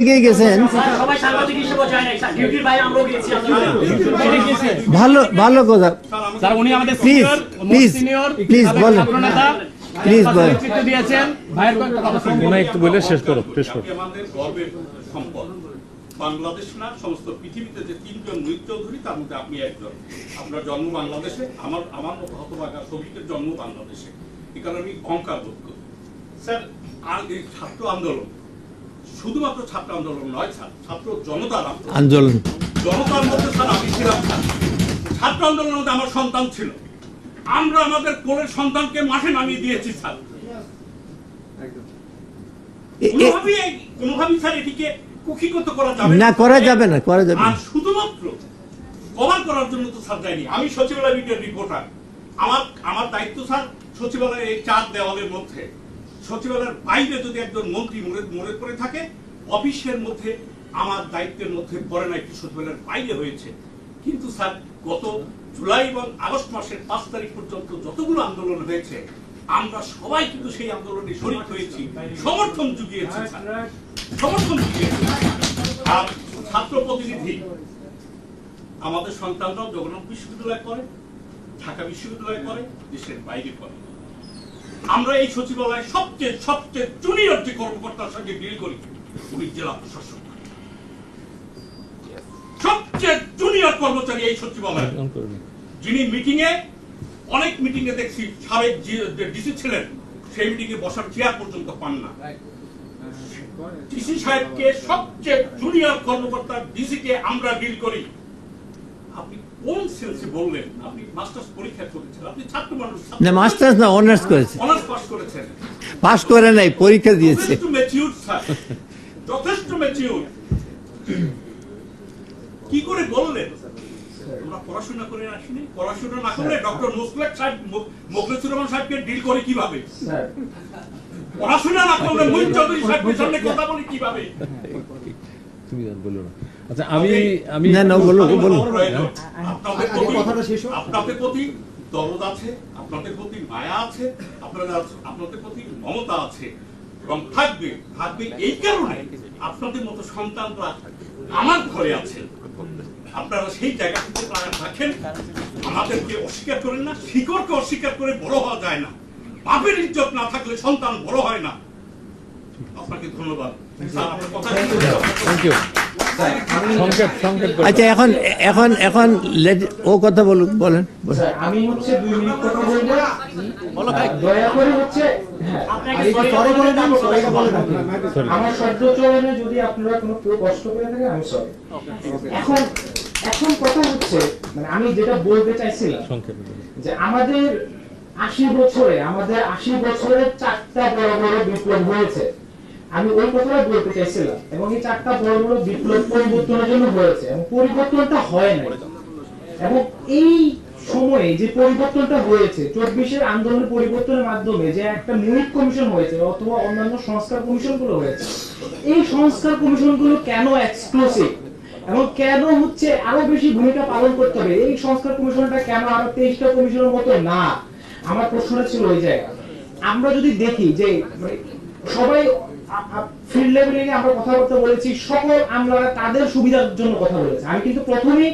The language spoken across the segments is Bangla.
গেছেন ভালো ভালো কথা স্যার উনি আমাদের প্লিজ প্লিজ প্লিজ বলেন প্লিজ বলেন নেতৃত্ব দিয়েছেন ভাইয়ের কথা শুনুন একটু বলে শেষ করো শেষ করো আমাদের গর্বের সম্পদ বাংলাদেশ না সমস্ত পৃথিবীতে যে তিনজন নৃত্য চৌধুরী তার মধ্যে আপনি একজন। আপনার জন্ম বাংলাদেশে, আমার মতো হতভাগা শ্রমিকের জন্ম বাংলাদেশে, এই কারণে আমি অহংকার বোধ করি। স্যার আর এই ছাত্র আন্দোলন শুধুমাত্র ছাত্র আন্দোলন নয় স্যার, ছাত্র জনতার আন্দোলন জনতার মধ্যে স্যার আমি ছিলাম স্যার। ছাত্র আন্দোলনের মধ্যে আমার সন্তান ছিল, আমরা আমাদের কোলের সন্তানকে মাঠে নামিয়ে দিয়েছি স্যার। কোনোভাবেই স্যার এটিকে কুক্ষিগত করা যাবে না, করা যাবে না, করা যাবে আর না। শুধুমাত্র কভার করার জন্য তো স্যার যায়নি। আমি সচিবালয় বিটের রিপোর্টার, আমার দায়িত্ব স্যার সচিবালয়ের এই চার দেওয়ালের মধ্যে। সচিবালয়ের বাইরে যদি একজন মন্ত্রী মরে পড়ে থাকে, অফিসের মধ্যে আমার দায়িত্বের মধ্যে পড়ে না, একটি সচিবালয়ের বাইরে হয়েছে। কিন্তু স্যার গত জুলাই এবং আগস্ট মাসের 5 তারিখ পর্যন্ত যতগুলো আন্দোলন হয়েছে আমরা সবাই কিন্তু সেই আন্দোলনে শরীক হয়েছি, সমর্থন জুগিয়েছি স্যার, সমর্থন জুগিয়েছি। আর ছাত্র প্রতিনিধি আমাদের সন্তানরাও জগন্নাথ বিশ্ববিদ্যালয় পড়ে, ঢাকা বিশ্ববিদ্যালয় পড়ে, দেশের বাইরে পড়ে। আমরা এই সচিবালয়ে সবচেয়ে জুনিয়র যে কর্মকর্তার সঙ্গে ডিল করি উনি জেলা প্রশাসক, সবচেয়ে জুনিয়র কর্মচারী এই সচিবালয়, যিনি অনেক মিটিং এ দেখছি সাবেক ডিসি ছিলেন, সেই মিটিং এ বসার চেয়ার পর্যন্ত পান না। ডিসি সাহেবকে সবচেয়ে জুনিয়র কর্মকর্তা ডিসি কে আমরা ডিল করি। আপনি কোন সেন্সে বললেন? আপনি মাস্টার্স পরীক্ষা করেছেন, আপনি ছাত্র মানুষ, না মাস্টার্স না অনার্স করেছে, অনার্স পাস করেছেন, পাস করে নাই, পরীক্ষা দিয়েছে। যথেষ্ট ম্যাচিউর স্যার, যথেষ্ট ম্যাচিউর। কি করে বললেন আমরা পড়াশোনা করে আসিনি? পড়াশোনা না করলে ডক্টর মোখলেছুর রহমান সাহেবকে ডিল করে কিভাবে? পড়াশোনা না করলে মঈন চৌধুরী সাহেবের সামনে কথা বলি কিভাবে? তুমি বলো না। আচ্ছা আমি না বলো বলো। আপনাদের প্রতি দরদ আছে, আপনাদের প্রতি মায়া আছে, আপনাদের প্রতি মমতা আছে এবং থাকবে এই কারণে আপনাদের মতো সন্তানরা আমার ঘরে আছেন। আপনারা সেই জায়গা থেকে থাকেন, আমাদেরকে অস্বীকার করেন না। শিকড়কে অস্বীকার করে বড় হওয়া যায় না, বাপের ইজ্জত না থাকলে সন্তান বড় হয় না। আপনাকে ধন্যবাদ স্যার, আপনার কথা থ্যাংক ইউ। আচ্ছা এখন ও কথা বলুন, বলেন। আমি হচ্ছে 2 মিনিট কথা বলবো, বলো ভাই দয়া করে হচ্ছে আমার শব্দ চয়নে যদি আপনারা কোনো কষ্ট করে থাকেন আমি সরি। এখন কথা হচ্ছে মানে আমি যেটা বলতে চাইছিলাম যে আমাদের 80 বছরে 4টা বড় বড় বিপ্লব হয়েছে। আমি ওই কথাটা বলতে চাইছিলাম এবং এই 4টা বড় বড় বিপ্লব পরিবর্তনের জন্য হয়েছে এবং পরিবর্তনটা হয় না। এবং এই সময়ে যে পরিবর্তনটা হয়েছে 24-এর আন্দোলনের পরিবর্তনের মাধ্যমে যে একটা মুনিট কমিশন হয়েছে অথবা অন্যান্য সংস্কার কমিশনগুলো হয়েছে, এই সংস্কার কমিশনগুলো কেন এক্সক্লুসিভ এবং কেন হচ্ছে আরো বেশি ভূমিকা পালন করতে হবে? এই সংস্কার কমিশনটা কেন আরো 23টা কমিশনের মতো না? আমার প্রশ্নটা ছিল ওই জায়গায়। আমরা যদি দেখি যে সবাই ফিল্ড লেভেলে আমরা কথাবার্তা বলেছি, সকল আমলারা তাদের সুবিধার জন্য কথা বলেছে। আমি কিন্তু প্রথমেই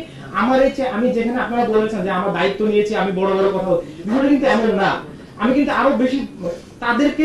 আমি যেখানে আপনারা বলেছেন যে আমার দায়িত্ব নিয়েছি, আমি বড় বড় কথা, বিষয়টা কিন্তু এমন না। আমি কিন্তু আরো বেশি তাদেরকে